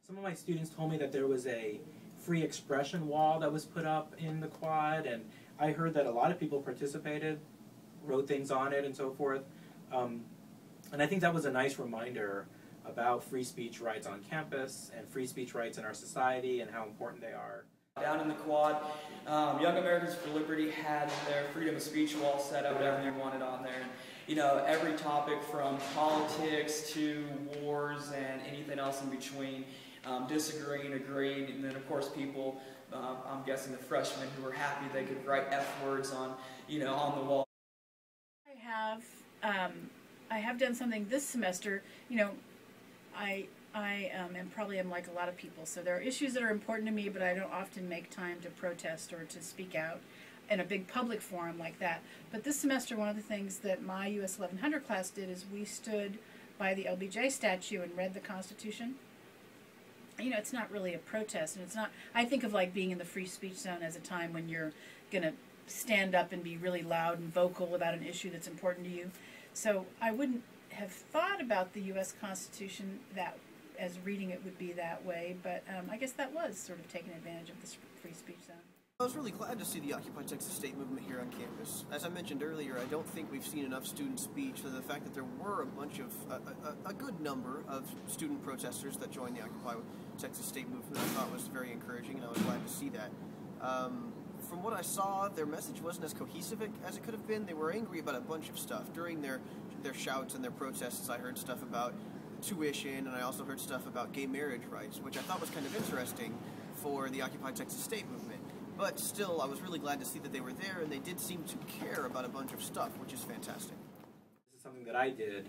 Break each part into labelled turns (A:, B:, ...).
A: Some of my students told me that there was a free expression wall that was put up in the quad, and I heard that a lot of people participated, wrote things on it and so forth. And I think that was a nice reminder about free speech rights on campus and free speech rights in our society and how important they are.
B: Down in the quad, Young Americans for Liberty had their freedom of speech wall set up, whatever they wanted on there. And, you know, every topic from politics to wars and anything else in between, disagreeing, agreeing, and then of course people, I'm guessing the freshmen who were happy they could write F words on, you know, on the wall.
C: I have done something this semester. You know, I am like a lot of people, so there are issues that are important to me, but I don't often make time to protest or to speak out in a big public forum like that. But this semester, one of the things that my US 1100 class did is we stood by the LBJ statue and read the Constitution. You know, it's not really a protest, and it's not, I think of like being in the free speech zone as a time when you're going to stand up and be really loud and vocal about an issue that's important to you. So I wouldn't have thought about the U.S. Constitution that as reading it would be that way, but I guess that was sort of taking advantage of this free speech zone.
D: I was really glad to see the Occupy Texas State movement here on campus. As I mentioned earlier, I don't think we've seen enough student speech, so the fact that there were a good number of student protesters that joined the Occupy Texas State movement, I thought was very encouraging, and I was glad to see that. From what I saw, their message wasn't as cohesive as it could have been. They were angry about a bunch of stuff. During their shouts and their protests, I heard stuff about tuition, and I also heard stuff about gay marriage rights, which I thought was kind of interesting for the Occupy Texas State movement. But still, I was really glad to see that they were there, and they did seem to care about a bunch of stuff, which is fantastic.
A: This is something that I did,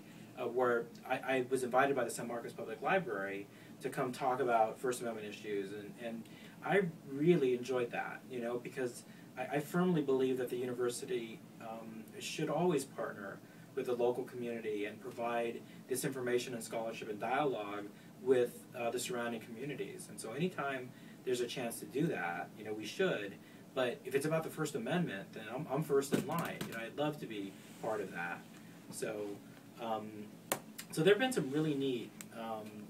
A: where I was invited by the San Marcos Public Library to come talk about First Amendment issues, and I really enjoyed that, you know, because I firmly believe that the university should always partner with the local community and provide this information and scholarship and dialogue with the surrounding communities. And so anytime there's a chance to do that, you know, we should. But if it's about the First Amendment, then I'm first in line. You know, I'd love to be part of that. So, so there have been some really neat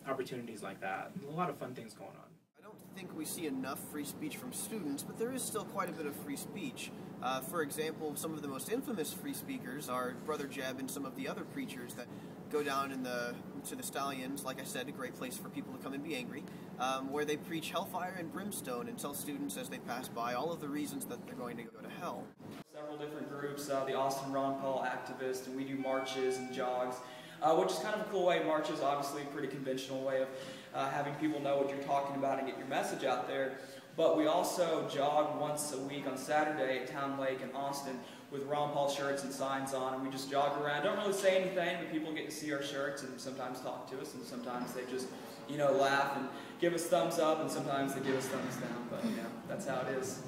A: opportunities like that. A lot of fun things going on.
D: I don't think we see enough free speech from students, but there is still quite a bit of free speech. For example, some of the most infamous free speakers are Brother Jeb and some of the other preachers that go down to the Stallions, like I said, a great place for people to come and be angry, where they preach hellfire and brimstone and tell students as they pass by all of the reasons that they're going to go to hell.
B: Several different groups, the Austin Ron Paul activists, and we do marches and jogs, which is kind of a cool way. Marches, obviously, a pretty conventional way of having people know what you're talking about and get your message out there. But we also jog once a week on Saturday at Town Lake in Austin with Ron Paul shirts and signs on, and we just jog around. Don't really say anything, but people get to see our shirts and sometimes talk to us, and sometimes they just, you know, laugh and give us thumbs up, and sometimes they give us thumbs down. But, you know, that's how it is.